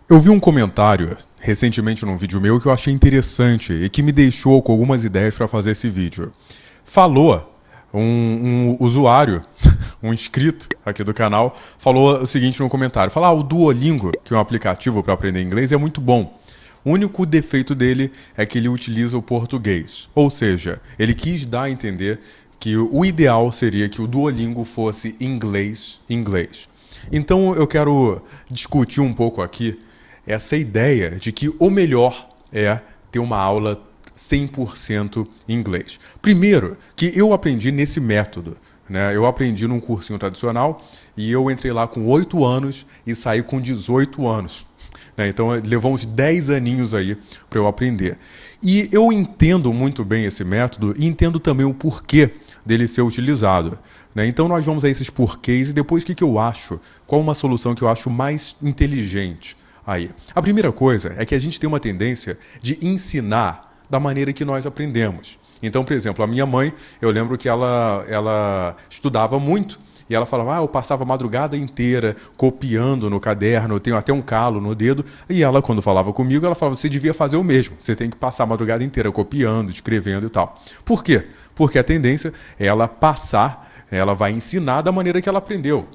Eu vi um comentário recentemente num vídeo meu que eu achei interessante e que me deixou com algumas ideias para fazer esse vídeo. Falou um usuário, um inscrito aqui do canal, falou o seguinte no comentário: o Duolingo, que é um aplicativo para aprender inglês, é muito bom. O único defeito dele é que ele utiliza o português. Ou seja, ele quis dar a entender que o ideal seria que o Duolingo fosse inglês. Então eu quero discutir um pouco aqui essa ideia de que o melhor é ter uma aula 100% em inglês. Primeiro, que eu aprendi nesse método. Eu aprendi num cursinho tradicional e eu entrei lá com 8 anos e saí com 18 anos. Então levou uns 10 aninhos aí para eu aprender. E eu entendo muito bem esse método e entendo também o porquê dele ser utilizado. Então nós vamos a esses porquês e depois o que eu acho, qual uma solução que eu acho mais inteligente aí. A primeira coisa é que a gente tem uma tendência de ensinar da maneira que nós aprendemos. Então, por exemplo, a minha mãe, eu lembro que ela estudava muito e ela falava, eu passava a madrugada inteira copiando no caderno, eu tenho até um calo no dedo. E ela, quando falava comigo, ela falava, você devia fazer o mesmo. Você tem que passar a madrugada inteira copiando, escrevendo e tal. Por quê? Porque a tendência é ela passar, ela vai ensinar da maneira que ela aprendeu.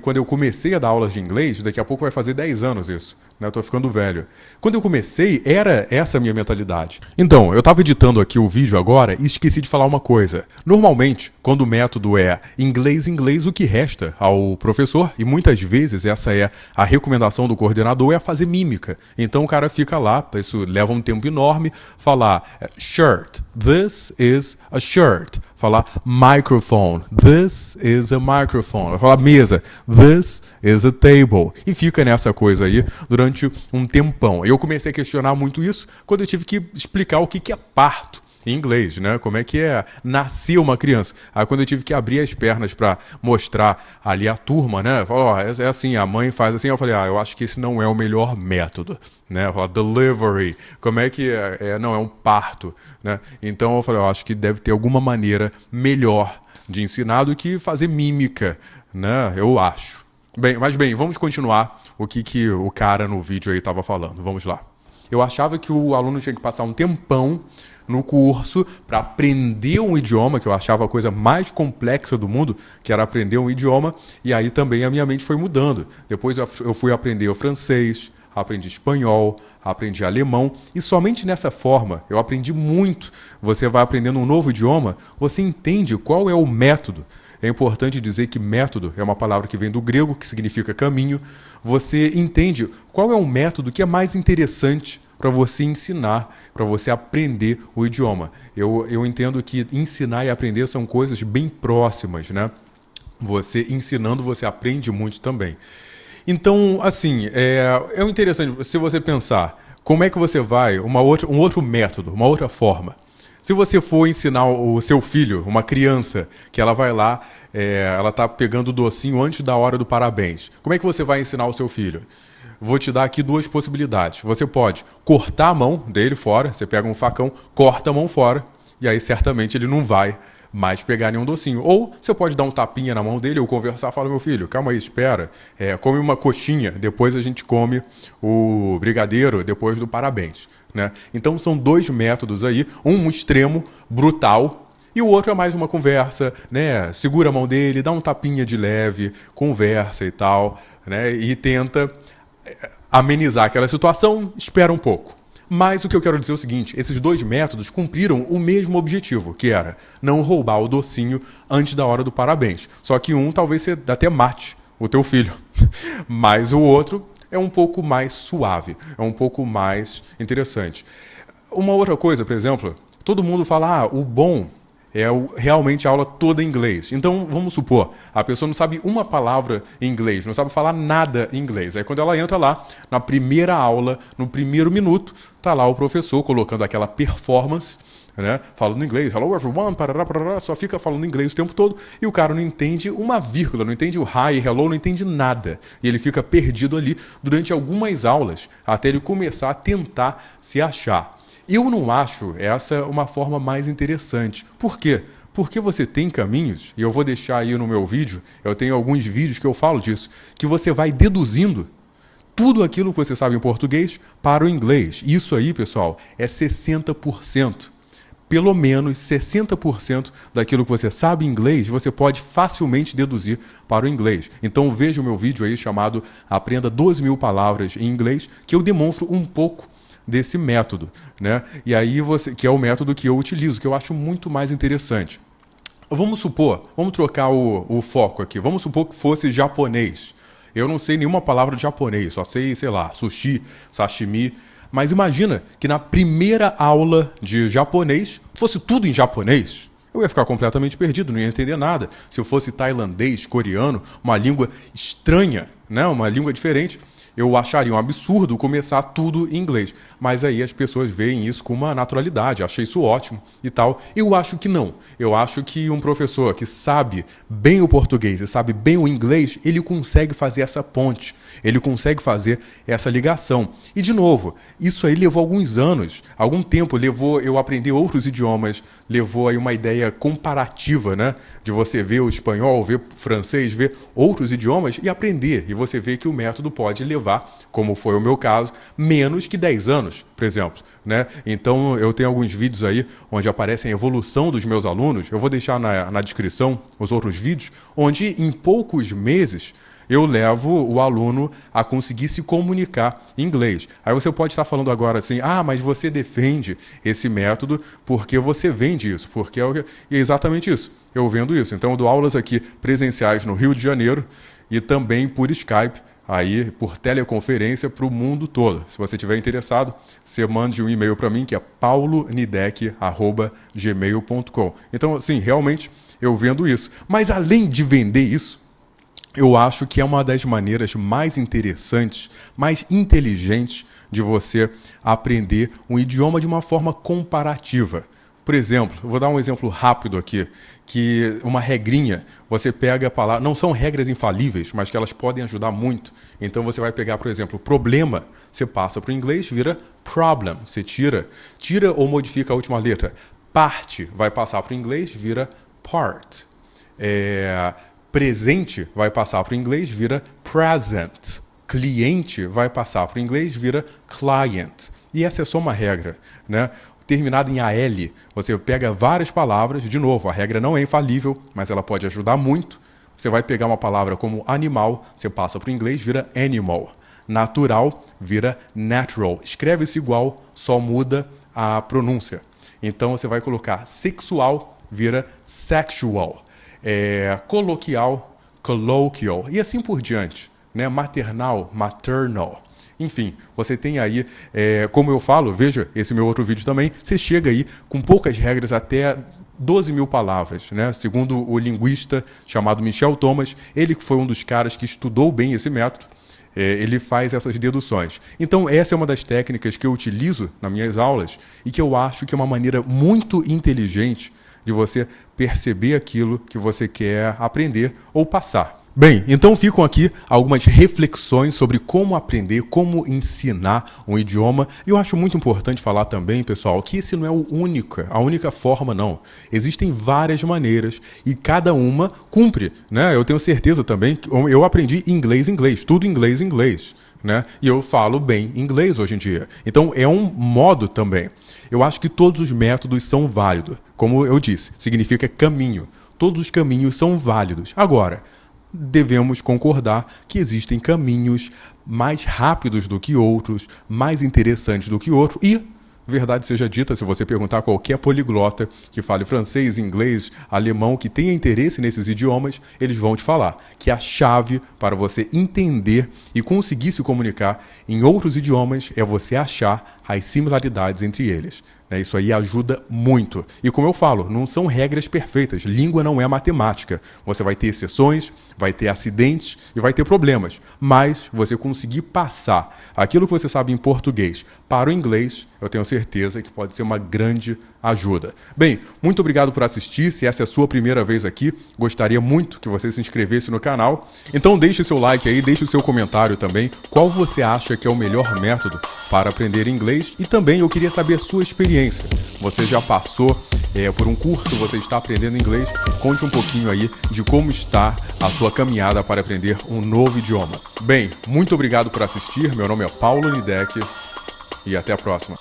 Quando eu comecei a dar aulas de inglês, daqui a pouco vai fazer 10 anos isso, eu tô ficando velho. Quando eu comecei, era essa a minha mentalidade. Então, eu tava editando aqui o vídeo agora e esqueci de falar uma coisa. Normalmente, quando o método é inglês, o que resta ao professor, e muitas vezes essa é a recomendação do coordenador, é fazer mímica. Então o cara fica lá, isso leva um tempo enorme, falar shirt, this is a shirt. Falar microphone, this is a microphone. Falar mesa, this is a table. E fica nessa coisa aí durante um tempão. Eu comecei a questionar muito isso quando eu tive que explicar o que é parto em inglês, Como é que é nascer uma criança. Aí quando eu tive que abrir as pernas para mostrar ali a turma, Falou, é assim, a mãe faz assim. Eu falei, eu acho que esse não é o melhor método, Falar delivery, como é que é? Não, é um parto, Então eu falei, eu acho que deve ter alguma maneira melhor de ensinar do que fazer mímica, Eu acho. Mas vamos continuar o que o cara no vídeo aí estava falando. Vamos lá. Eu achava que o aluno tinha que passar um tempão no curso para aprender um idioma, que eu achava a coisa mais complexa do mundo, que era aprender um idioma, e aí também a minha mente foi mudando. Depois eu fui aprender o francês, aprendi espanhol, aprendi alemão, e somente nessa forma eu aprendi muito. Você vai aprendendo um novo idioma, você entende qual é o método. É importante dizer que método é uma palavra que vem do grego, que significa caminho. Você entende qual é o método que é mais interessante para você ensinar, para você aprender o idioma. Eu entendo que ensinar e aprender são coisas bem próximas, Você ensinando, você aprende muito também. Então, assim, é interessante se você pensar como é que você vai, um outro método, uma outra forma. Se você for ensinar o seu filho, uma criança, que ela vai lá, ela está pegando o docinho antes da hora do parabéns. Como é que você vai ensinar o seu filho? Vou te dar aqui duas possibilidades. Você pode cortar a mão dele fora, você pega um facão, corta a mão fora, e aí certamente ele não vai mais pegar nenhum docinho. Ou você pode dar um tapinha na mão dele ou conversar, fala, meu filho, calma aí, espera, come uma coxinha, depois a gente come o brigadeiro, depois do parabéns. Então são dois métodos aí, um extremo, brutal, e o outro é mais uma conversa, Segura a mão dele, dá um tapinha de leve, conversa e tal, E tenta amenizar aquela situação, espera um pouco. Mas o que eu quero dizer é o seguinte, esses dois métodos cumpriram o mesmo objetivo, que era não roubar o docinho antes da hora do parabéns. Só que um talvez você até mate o teu filho, mas o outro é um pouco mais suave, é um pouco mais interessante. Uma outra coisa, por exemplo, todo mundo fala, o bom é realmente a aula toda em inglês. Então, vamos supor, a pessoa não sabe uma palavra em inglês, não sabe falar nada em inglês. Aí quando ela entra lá, na primeira aula, no primeiro minuto, tá lá o professor colocando aquela performance, falando inglês, hello everyone, parará, parará, só fica falando inglês o tempo todo, e o cara não entende uma vírgula, não entende o hi, hello, não entende nada. E ele fica perdido ali durante algumas aulas, até ele começar a tentar se achar. Eu não acho essa uma forma mais interessante. Por quê? Porque você tem caminhos, e eu vou deixar aí no meu vídeo, eu tenho alguns vídeos que eu falo disso, que você vai deduzindo tudo aquilo que você sabe em português para o inglês. Isso aí, pessoal, é 60%. Pelo menos 60% daquilo que você sabe em inglês, você pode facilmente deduzir para o inglês. Então veja o meu vídeo aí chamado Aprenda 12.000 palavras em inglês, que eu demonstro um pouco desse método, né? E aí que é o método que eu utilizo, que eu acho muito mais interessante. Vamos trocar o foco aqui. Vamos supor que fosse japonês. Eu não sei nenhuma palavra de japonês, só sei, sei lá, sushi, sashimi. Mas imagina que na primeira aula de japonês fosse tudo em japonês. Eu ia ficar completamente perdido, não ia entender nada. Se eu fosse tailandês, coreano, uma língua estranha, né? Uma língua diferente, eu acharia um absurdo começar tudo em inglês. Mas aí as pessoas veem isso com uma naturalidade, achei isso ótimo e tal. Eu acho que não. Eu acho que um professor que sabe bem o português e sabe bem o inglês, ele consegue fazer essa ponte, ele consegue fazer essa ligação. E de novo, isso aí levou alguns anos, algum tempo, levou eu aprender outros idiomas, levou aí uma ideia comparativa, né? De você ver o espanhol, ver o francês, ver outros idiomas e aprender. E você vê que o método pode levar, como foi o meu caso, menos que 10 anos, por exemplo, né? Então eu tenho alguns vídeos aí onde aparecem a evolução dos meus alunos. Eu vou deixar na descrição os outros vídeos, onde em poucos meses eu levo o aluno a conseguir se comunicar em inglês. Aí você pode estar falando agora assim, mas você defende esse método porque você vende isso, porque é exatamente isso. Eu vendo isso. Então eu dou aulas aqui presenciais no Rio de Janeiro e também por Skype, aí por teleconferência para o mundo todo. Se você estiver interessado, você mande um e-mail para mim, que é paulonidec@gmail.com. Então, assim, realmente eu vendo isso. Mas além de vender isso, eu acho que é uma das maneiras mais interessantes, mais inteligentes de você aprender um idioma de uma forma comparativa. Por exemplo, eu vou dar um exemplo rápido aqui, que uma regrinha, você pega a palavra, não são regras infalíveis, mas que elas podem ajudar muito. Então você vai pegar, por exemplo, problema, você passa para o inglês, vira problem, você tira ou modifica a última letra. Parte vai passar para o inglês, vira part. Presente vai passar para o inglês, vira present. Cliente vai passar para o inglês, vira client. E essa é só uma regra, né? Terminado em AL, você pega várias palavras, de novo, a regra não é infalível, mas ela pode ajudar muito. Você vai pegar uma palavra como animal, você passa para o inglês, vira animal. Natural, vira natural. Escreve-se igual, só muda a pronúncia. Então você vai colocar sexual, vira sexual. Coloquial, colloquial. E assim por diante, né? Maternal, maternal. Enfim, você tem aí, como eu falo, veja esse meu outro vídeo também, você chega aí com poucas regras até 12.000 palavras, né? Segundo o linguista chamado Michel Thomas, ele que foi um dos caras que estudou bem esse método, ele faz essas deduções. Então essa é uma das técnicas que eu utilizo nas minhas aulas e que eu acho que é uma maneira muito inteligente de você perceber aquilo que você quer aprender ou passar. Bem, então ficam aqui algumas reflexões sobre como aprender, como ensinar um idioma. E eu acho muito importante falar também, pessoal, que esse não é a única forma, não. Existem várias maneiras e cada uma cumpre, né? Eu tenho certeza também que eu aprendi inglês, tudo inglês, né? E eu falo bem inglês hoje em dia. Então é um modo também. Eu acho que todos os métodos são válidos. Como eu disse, significa caminho. Todos os caminhos são válidos. Agora, devemos concordar que existem caminhos mais rápidos do que outros, mais interessantes do que outros e, verdade seja dita, se você perguntar a qualquer poliglota que fale francês, inglês, alemão, que tenha interesse nesses idiomas, eles vão te falar que a chave para você entender e conseguir se comunicar em outros idiomas é você achar as similaridades entre eles. Isso aí ajuda muito. E como eu falo, não são regras perfeitas. Língua não é matemática. Você vai ter exceções, vai ter acidentes e vai ter problemas. Mas você conseguir passar aquilo que você sabe em português para o inglês, eu tenho certeza que pode ser uma grande ajuda. Bem, muito obrigado por assistir. Se essa é a sua primeira vez aqui, gostaria muito que você se inscrevesse no canal. Então deixe seu like aí, deixe o seu comentário também. Qual você acha que é o melhor método para aprender inglês? E também eu queria saber a sua experiência. você já passou por um curso, você está aprendendo inglês. Conte um pouquinho aí de como está a sua caminhada para aprender um novo idioma. Bem, muito obrigado por assistir. Meu nome é Paulo Nidec e até a próxima.